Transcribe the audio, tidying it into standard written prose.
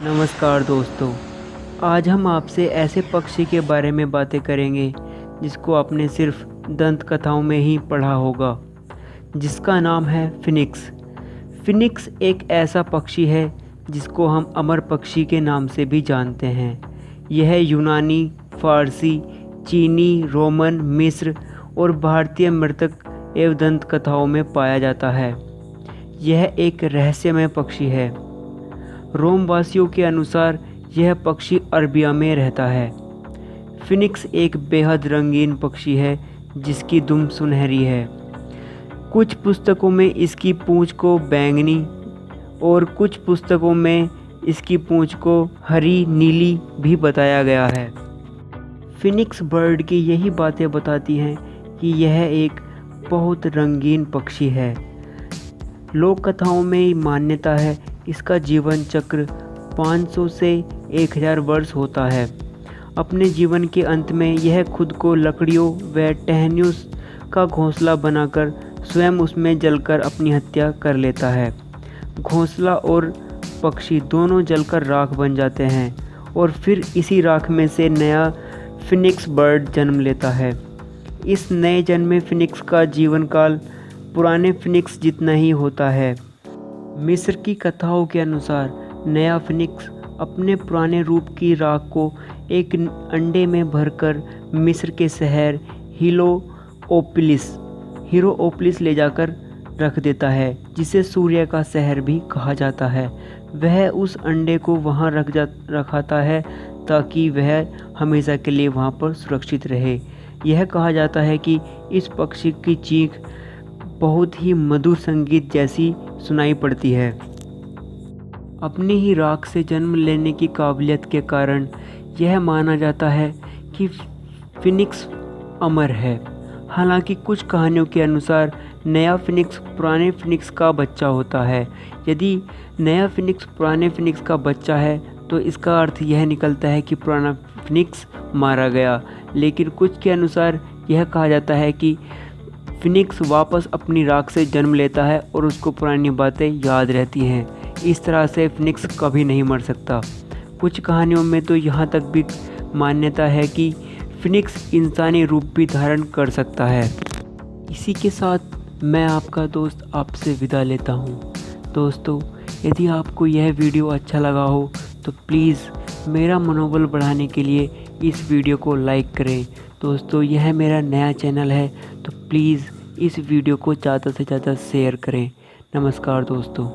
नमस्कार दोस्तों। आज हम आपसे ऐसे पक्षी के बारे में बातें करेंगे जिसको आपने सिर्फ दंत कथाओं में ही पढ़ा होगा, जिसका नाम है फिनिक्स। फिनिक्स एक ऐसा पक्षी है जिसको हम अमर पक्षी के नाम से भी जानते हैं। यह यूनानी, फारसी, चीनी, रोमन, मिस्र और भारतीय मृतक एवं दंत कथाओं में पाया जाता है। यह एक रहस्यमय पक्षी है। रोम वासियों के अनुसार यह पक्षी अरबिया में रहता है। फिनिक्स एक बेहद रंगीन पक्षी है जिसकी दुम सुनहरी है। कुछ पुस्तकों में इसकी पूंछ को बैंगनी और कुछ पुस्तकों में इसकी पूंछ को हरी नीली भी बताया गया है। फिनिक्स बर्ड की यही बातें बताती हैं कि यह एक बहुत रंगीन पक्षी है। लोक कथाओं में मान्यता है इसका जीवन चक्र 500 से 1000 वर्ष होता है। अपने जीवन के अंत में यह खुद को लकड़ियों व टहनियों का घोंसला बनाकर स्वयं उसमें जलकर अपनी हत्या कर लेता है। घोंसला और पक्षी दोनों जलकर राख बन जाते हैं और फिर इसी राख में से नया फिनिक्स बर्ड जन्म लेता है। इस नए जन्मे फिनिक्स का जीवन काल पुराने फिनिक्स जितना ही होता है। मिस्र की कथाओं के अनुसार नया फिनिक्स अपने पुराने रूप की राख को एक अंडे में भरकर मिस्र के शहर हीरोओपोलिस ले जाकर रख देता है, जिसे सूर्य का शहर भी कहा जाता है। वह उस अंडे को वहां रखाता है ताकि वह हमेशा के लिए वहां पर सुरक्षित रहे। यह कहा जाता है कि इस पक्षी की चीख बहुत ही मधुर संगीत जैसी सुनाई पड़ती है। अपनी ही राख से जन्म लेने की काबिलियत के कारण यह माना जाता है कि फिनिक्स अमर है। हालांकि कुछ कहानियों के अनुसार नया फिनिक्स पुराने फिनिक्स का बच्चा होता है। यदि नया फिनिक्स पुराने फिनिक्स का बच्चा है तो इसका अर्थ यह निकलता है कि पुराना फिनिक्स मारा गया। लेकिन कुछ के अनुसार यह कहा जाता है कि फिनिक्स वापस अपनी राख से जन्म लेता है और उसको पुरानी बातें याद रहती हैं। इस तरह से फिनिक्स कभी नहीं मर सकता। कुछ कहानियों में तो यहाँ तक भी मान्यता है कि फिनिक्स इंसानी रूप भी धारण कर सकता है। इसी के साथ मैं आपका दोस्त आपसे विदा लेता हूँ। दोस्तों, यदि आपको यह वीडियो अच्छा लगा हो तो प्लीज़ मेरा मनोबल बढ़ाने के लिए इस वीडियो को लाइक करें। दोस्तों, यह मेरा नया चैनल है तो प्लीज़ इस वीडियो को ज़्यादा से ज़्यादा शेयर करें। नमस्कार दोस्तों।